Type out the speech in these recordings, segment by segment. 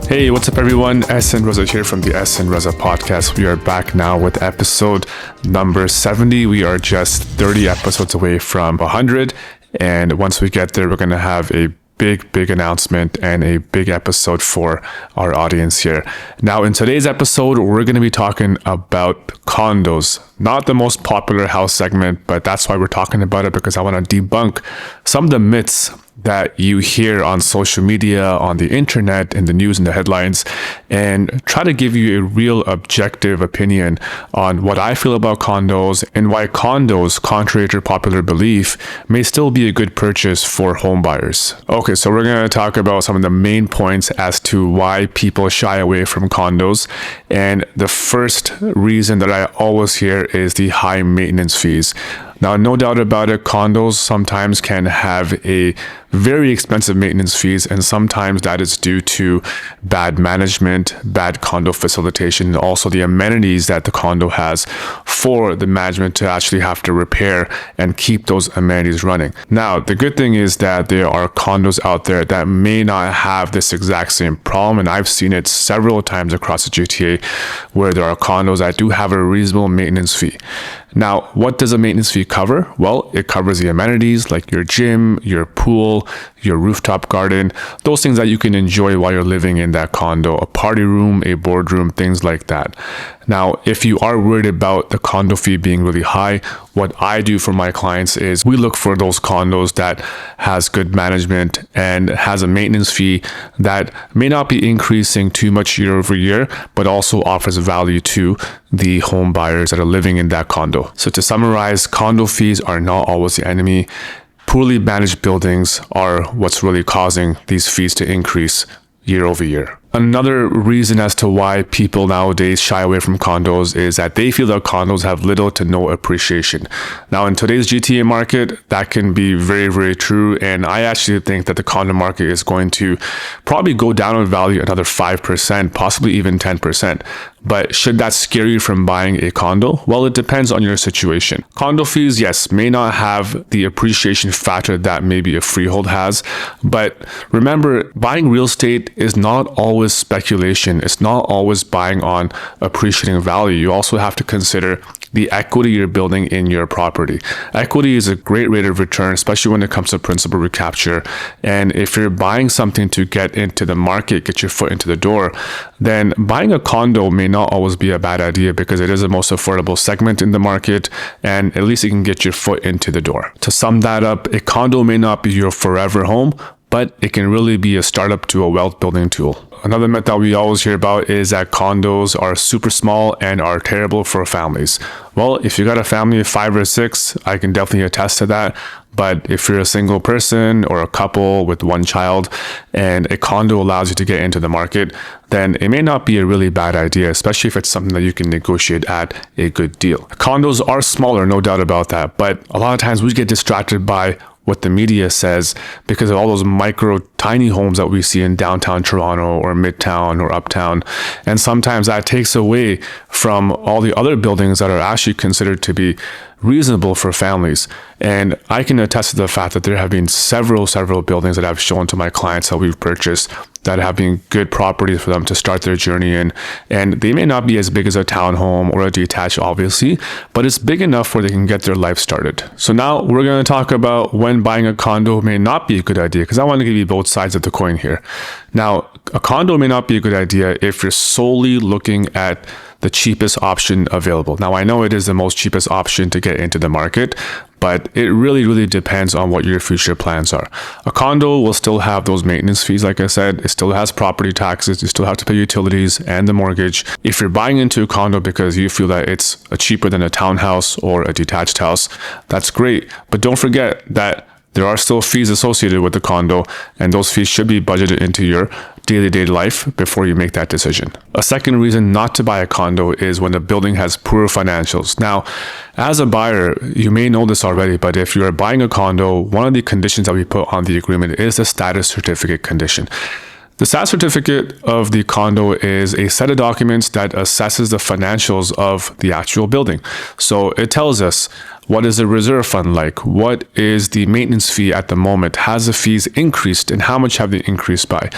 Hey, what's up everyone? Ahsan Raza here from the Ahsan Raza podcast. We are back now with episode number 70. We are just 30 episodes away from 100. And once we get there, we're going to have a big announcement and a big episode for our audience here. Now, in today's episode, we're going to be talking about condos. Not the most popular house segment, but that's why we're talking about it, because I want to debunk some of the myths that you hear on social media, on the internet, in the news and the headlines, and try to give you a real objective opinion on what I feel about condos and why condos, contrary to popular belief, may still be a good purchase for home buyers. Okay, so we're going to talk about some of the main points as to why people shy away from condos. And the first reason that I always hear is the high maintenance fees. Now, no doubt about it, condos sometimes can have a very expensive maintenance fees, and sometimes that is due to bad management, bad condo facilitation, and also the amenities that the condo has for the management to actually have to repair and keep those amenities running. Now, the good thing is that there are condos out there that may not have this exact same problem, and I've seen it several times across the GTA where there are condos that do have a reasonable maintenance fee. Now, what does a maintenance fee cover? Well, it covers the amenities like your gym, your pool, your rooftop garden, those things that you can enjoy while you're living in that condo, a party room, a boardroom, things like that. Now, if you are worried about the condo fee being really high, what I do for my clients is we look for those condos that has good management and has a maintenance fee that may not be increasing too much year over year, but also offers value to the home buyers that are living in that condo. So to summarize, condo fees are not always the enemy. Poorly managed buildings are what's really causing these fees to increase year over year. Another reason as to why people nowadays shy away from condos is that they feel that condos have little to no appreciation. Now, in today's GTA market, that can be very true. And I actually think that the condo market is going to probably go down in value another 5%, possibly even 10%. But should that scare you from buying a condo? Well, it depends on your situation. Condo fees, yes, may not have the appreciation factor that maybe a freehold has. But remember, buying real estate is not always speculation. It's not always buying on appreciating value. You also have to consider the equity you're building in your property. Equity is a great rate of return, especially when it comes to principal recapture. And if you're buying something to get into the market, get your foot into the door, then buying a condo may not always be a bad idea because it is the most affordable segment in the market, and at least you can get your foot into the door. To sum that up, a condo may not be your forever home, but it can really be a startup to a wealth building tool. Another myth that we always hear about is that condos are super small and are terrible for families. Well, if you got a family of 5 or 6, I can definitely attest to that. But if you're a single person or a couple with one child and a condo allows you to get into the market, then it may not be a really bad idea, especially if it's something that you can negotiate at a good deal. Condos are smaller, no doubt about that. But a lot of times we get distracted by what the media says because of all those micro tiny homes that we see in downtown Toronto or midtown or uptown. And sometimes that takes away from all the other buildings that are actually considered to be reasonable for families. And I can attest to the fact that there have been several buildings that I've shown to my clients that we've purchased that have been good properties for them to start their journey in. And they may not be as big as a townhome or a detached, obviously, but it's big enough where they can get their life started. So now we're going to talk about when buying a condo may not be a good idea, because I want to give you both sides of the coin here. Now, a condo may not be a good idea if you're solely looking at the cheapest option available. Now, I know it is the most cheapest option to get into the market, but it really depends on what your future plans are. A condo will still have those maintenance fees, like I said. It still has property taxes. You still have to pay utilities and the mortgage. If you're buying into a condo because you feel that it's cheaper than a townhouse or a detached house, that's great. But don't forget that there are still fees associated with the condo, and those fees should be budgeted into your daily life before you make that decision. A second reason not to buy a condo is when the building has poor financials. Now, as a buyer, you may know this already, but if you're buying a condo, one of the conditions that we put on the agreement is the status certificate condition. The status certificate of the condo is a set of documents that assesses the financials of the actual building. So it tells us, what is the reserve fund like? What is the maintenance fee at the moment? Has the fees increased, and how much have they increased by?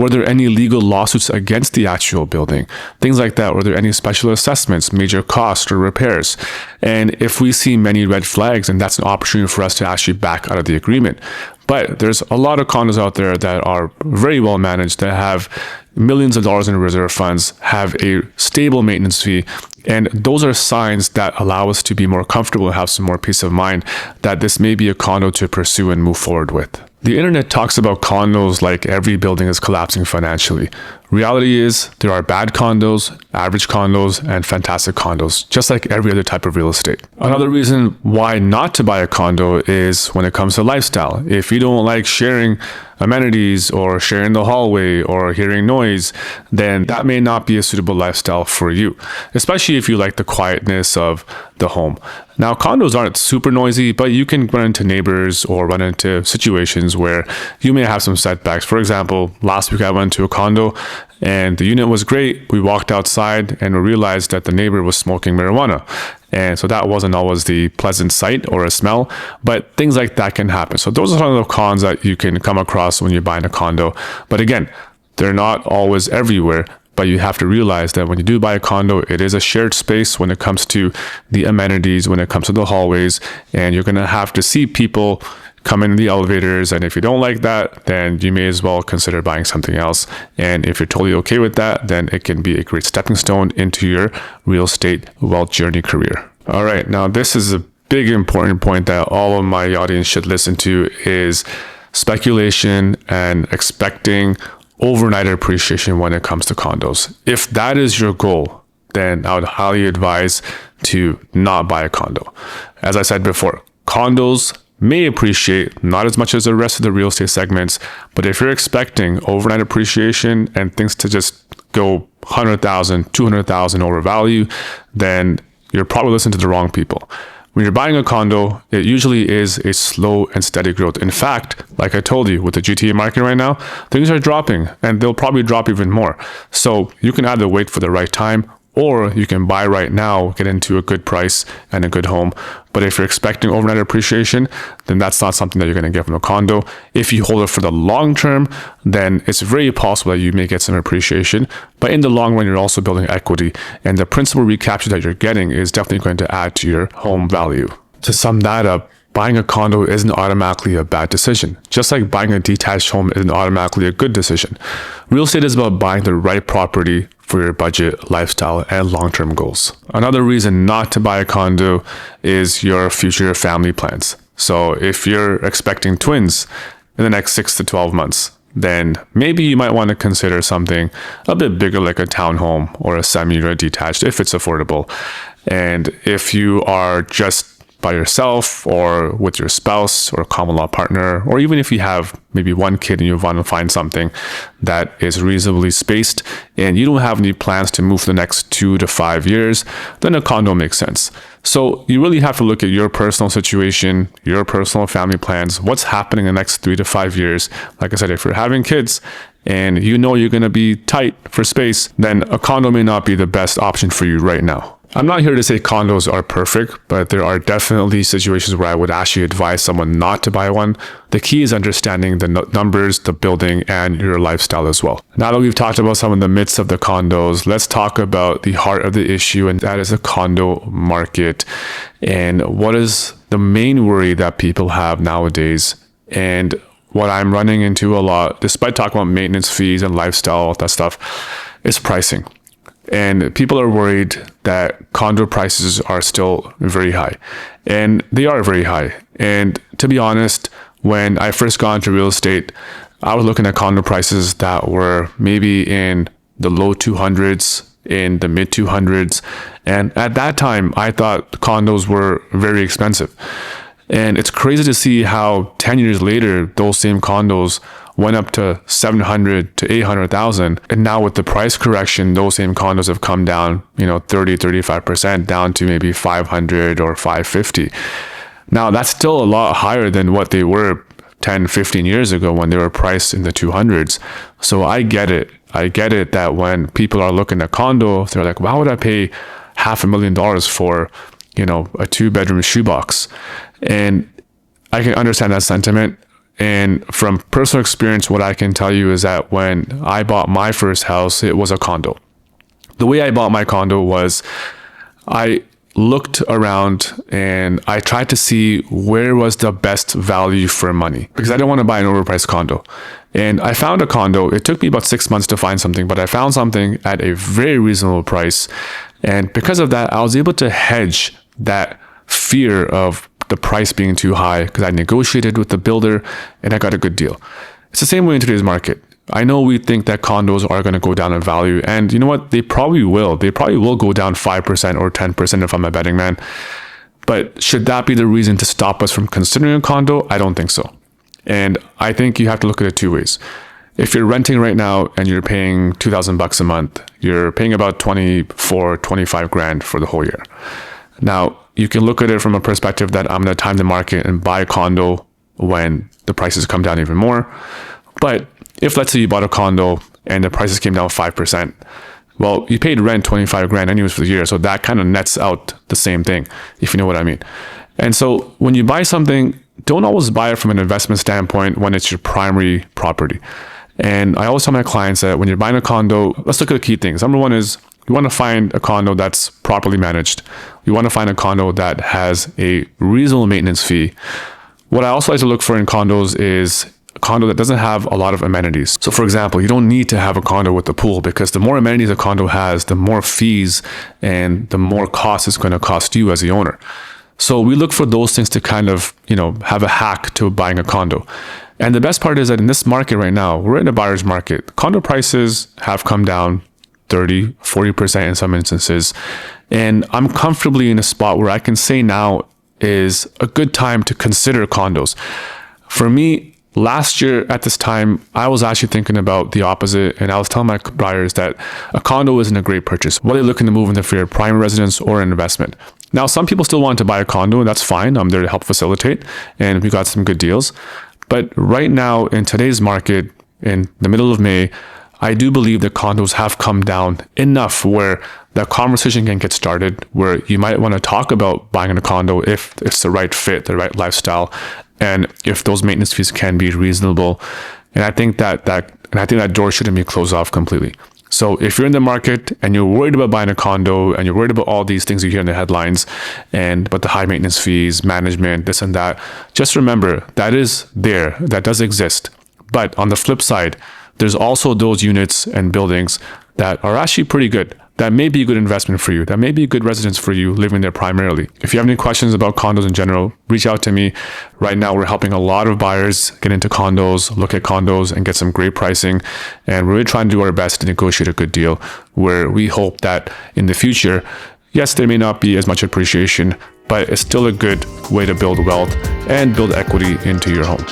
Were there any legal lawsuits against the actual building? Things like that. Were there any special assessments, major costs or repairs? And if we see many red flags, then that's an opportunity for us to actually back out of the agreement. But there's a lot of condos out there that are very well managed, that have millions of dollars in reserve funds, have a stable maintenance fee. And those are signs that allow us to be more comfortable and have some more peace of mind that this may be a condo to pursue and move forward with. The internet talks about condos like every building is collapsing financially. Reality is there are bad condos, average condos, and fantastic condos, just like every other type of real estate. Another reason why not to buy a condo is when it comes to lifestyle. If you don't like sharing amenities or sharing the hallway or hearing noise, then that may not be a suitable lifestyle for you, especially if you like the quietness of the home. Now, condos aren't super noisy, but you can run into neighbors or run into situations where you may have some setbacks. For example, last week I went to a condo and the unit was great. We walked outside and we realized that the neighbor was smoking marijuana. And so that wasn't always the pleasant sight or a smell, but things like that can happen. So those are some of the cons that you can come across when you're buying a condo. But again, they're not always everywhere. But you have to realize that when you do buy a condo, it is a shared space when it comes to the amenities, when it comes to the hallways, and you're going to have to see people come in the elevators. And if you don't like that, then you may as well consider buying something else. And if you're totally okay with that, then it can be a great stepping stone into your real estate wealth journey career. All right. Now, this is a big important point that all of my audience should listen to is speculation and expecting overnight appreciation when it comes to condos. If that is your goal, then I would highly advise to not buy a condo. As I said before, condos may appreciate not as much as the rest of the real estate segments, but if you're expecting overnight appreciation and things to just go 100,000, 200,000 over value, then you're probably listening to the wrong people. When you're buying a condo, it usually is a slow and steady growth. In fact, like I told you, with the GTA market right now, things are dropping and they'll probably drop even more. So you can either wait for the right time or you can buy right now, get into a good price and a good home. But if you're expecting overnight appreciation, then that's not something that you're going to get from a condo. If you hold it for the long term, then it's very possible that you may get some appreciation. But in the long run, you're also building equity. And the principal recapture that you're getting is definitely going to add to your home value. To sum that up, buying a condo isn't automatically a bad decision. Just like buying a detached home isn't automatically a good decision. Real estate is about buying the right property for your budget, lifestyle, and long-term goals. Another reason not to buy a condo is your future family plans. So if you're expecting twins in the next 6 to 12 months, then maybe you might want to consider something a bit bigger like a townhome or a semi or a detached if it's affordable. And if you are just by yourself or with your spouse or common law partner, or even if you have maybe one kid and you want to find something that is reasonably spaced and you don't have any plans to move for the next 2 to 5 years, then a condo makes sense. So you really have to look at your personal situation, your personal family plans, what's happening in the next 3 to 5 years. Like I said, if you're having kids and you know you're going to be tight for space, then a condo may not be the best option for you right now. I'm not here to say condos are perfect, but there are definitely situations where I would actually advise someone not to buy one. The key is understanding the numbers, the building, and your lifestyle as well. Now that we've talked about some of the myths of the condos, let's talk about the heart of the issue, and that is the condo market. And what is the main worry that people have nowadays? And what I'm running into a lot, despite talking about maintenance fees and lifestyle, all that stuff, is pricing. And people are worried that condo prices are still very high. And they are very high. And to be honest, when I first got into real estate, I was looking at condo prices that were maybe in the low 200s, in the mid 200s. And at that time, I thought condos were very expensive. And it's crazy to see how 10 years later, those same condos went up to 700 to 800,000. And now with the price correction, those same condos have come down, 30-35% down to maybe 500 or 550. Now that's still a lot higher than what they were 10, 15 years ago when they were priced in the 200s. So I get it. I get it that when people are looking at condo, they're like, why would I pay $500,000 for, a 2-bedroom shoebox? And I can understand that sentiment. And from personal experience, what I can tell you is that when I bought my first house, it was a condo. The way I bought my condo was I looked around and I tried to see where was the best value for money, because I didn't want to buy an overpriced condo. And I found a condo. It took me about 6 months to find something, but I found something at a very reasonable price. And because of that, I was able to hedge that fear of the price being too high, because I negotiated with the builder and I got a good deal. It's the same way in today's market. I know we think that condos are going to go down in value, and you know what? They probably will. They probably will go down 5% or 10% if I'm a betting man. But should that be the reason to stop us from considering a condo? I don't think so. And I think you have to look at it two ways. If you're renting right now and you're paying $2,000 a month, you're paying about 24, 25 grand for the whole year. Now, you can look at it from a perspective that I'm going to time the market and buy a condo when the prices come down even more. But if, let's say, you bought a condo and the prices came down 5%, well, you paid rent 25 grand anyways for the year. So that kind of nets out the same thing, if you know what I mean. And so when you buy something, don't always buy it from an investment standpoint when it's your primary property. And I always tell my clients that when you're buying a condo, let's look at the key things. Number one is you want to find a condo that's properly managed. You want to find a condo that has a reasonable maintenance fee. What I also like to look for in condos is a condo that doesn't have a lot of amenities. So for example, you don't need to have a condo with a pool, because the more amenities a condo has, the more fees and the more cost it's going to cost you as the owner. So we look for those things to kind of, have a hack to buying a condo. And the best part is that in this market right now, we're in a buyer's market. Condo prices have come down 30, 40% in some instances. And I'm comfortably in a spot where I can say now is a good time to consider condos. For me, last year at this time, I was actually thinking about the opposite, and I was telling my buyers that a condo isn't a great purchase, whether you're looking to move into for your primary residence or an investment. Now, some people still want to buy a condo, and that's fine. I'm there to help facilitate, and we got some good deals. But right now, in today's market, in the middle of May, I do believe that condos have come down enough where that conversation can get started, where you might want to talk about buying a condo if it's the right fit, the right lifestyle, and if those maintenance fees can be reasonable. And I think that door shouldn't be closed off completely. So if you're in the market and you're worried about buying a condo and you're worried about all these things you hear in the headlines, but the high maintenance fees, management, this and that, just remember that does exist. But on the flip side, there's also those units and buildings that are actually pretty good, that may be a good investment for you, that may be a good residence for you living there primarily. If you have any questions about condos in general, reach out to me. Right now, we're helping a lot of buyers get into condos, look at condos, and get some great pricing. And we're really trying to do our best to negotiate a good deal where we hope that in the future, yes, there may not be as much appreciation, but it's still a good way to build wealth and build equity into your home.